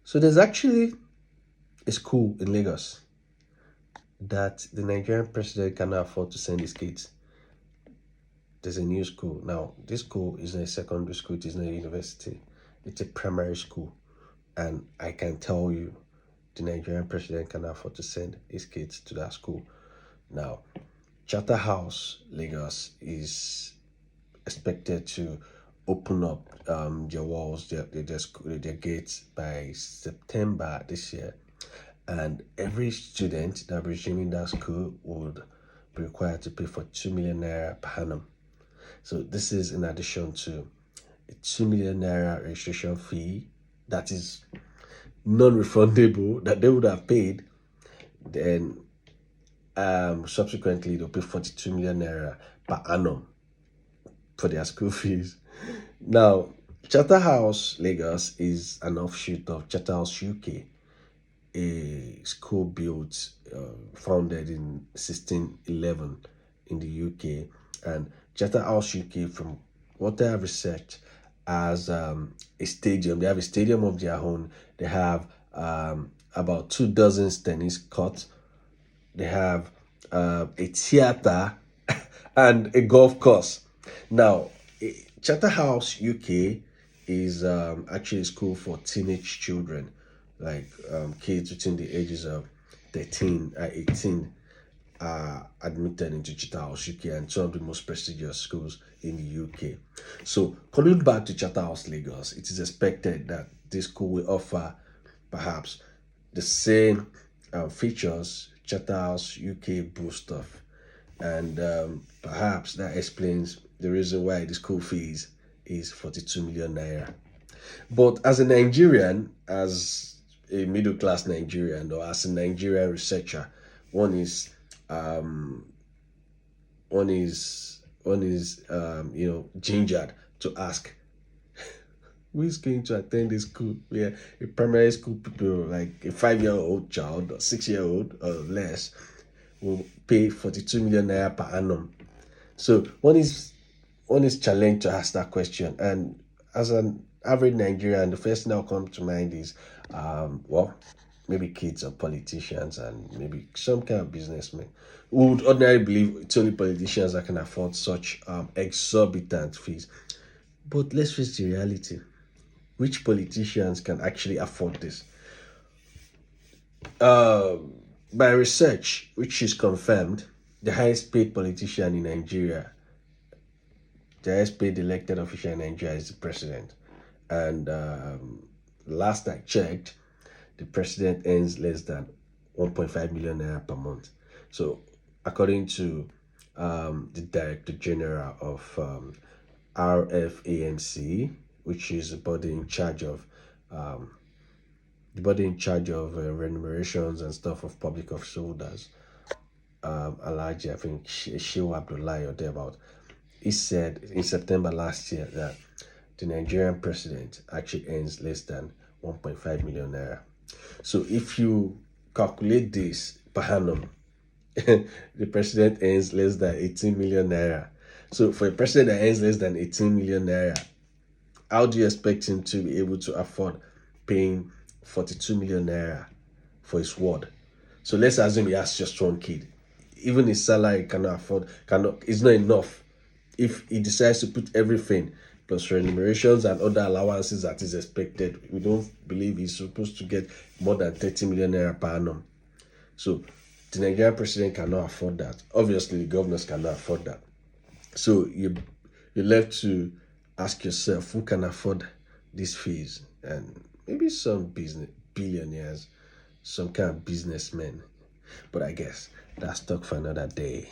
So there's actually a school in Lagos that the Nigerian president cannot afford to send his kids. There's a new school. Now, this school is not a secondary school, it is not a university, it's a primary school. And I can tell you, the Nigerian president cannot afford to send his kids to that school. Now, Charterhouse Lagos is expected to open up their walls, their gates by September this year. And every student that resuming that school would be required to pay for 2 million naira per annum. So this is in addition to a 2 million naira registration fee that is non-refundable that they would have paid. Then subsequently they'll pay 42 million naira per annum for their school fees. Now, Charterhouse Lagos is an offshoot of Charterhouse UK, a school built, founded in 1611 in the UK. And Charterhouse UK, from what I have researched, as a stadium. They have a stadium of their own. They have about 24 tennis courts. They have a theater and a golf course. Now, Charterhouse UK is actually a school for teenage children, like kids between the ages of 13 and 18 are admitted into Charterhouse UK, and some of the most prestigious schools in the UK. So, coming back to Charterhouse Lagos, it is expected that this school will offer perhaps the same features Charterhouse UK boast of, and perhaps that explains the reason why the school fees is 42 million naira. But as a Nigerian, as a middle class Nigerian, or as a Nigerian researcher, one is um, gingered to ask, who is going to attend this school where a primary school people, like a 5-year-old child or 6-year-old or less, will pay 42 million naira per annum. So one is challenged to ask that question. And as an average Nigerian, the first thing that will come to mind is, well, maybe kids of politicians and maybe some kind of businessmen who would ordinarily believe it's only politicians that can afford such exorbitant fees. But let's face the reality. Which politicians can actually afford this? By research, which is confirmed, the highest paid politician in Nigeria, the highest paid elected official in Nigeria is the president. And last I checked, the president earns less than 1.5 million naira per month. So, according to the Director General of RFANC, which is the body in charge of remunerations and stuff of public office holders, Alhaji, I think Shehu Abdullah or thereabout, he said in September last year that the Nigerian president actually earns less than 1.5 million naira. So if you calculate this per annum, the president earns less than 18 million naira. So for a president that earns less than 18 million naira, how do you expect him to be able to afford paying 42 million naira for his ward? So let's assume he has just one kid. Even his salary is not enough. If he decides to put everything plus remunerations and other allowances that is expected, we don't believe he's supposed to get more than 30 million naira per annum. So the Nigerian president cannot afford that. Obviously, the governors cannot afford that. So you're left to ask yourself, who can afford these fees? And maybe some business billionaires, some kind of businessmen. But I guess that's talk for another day.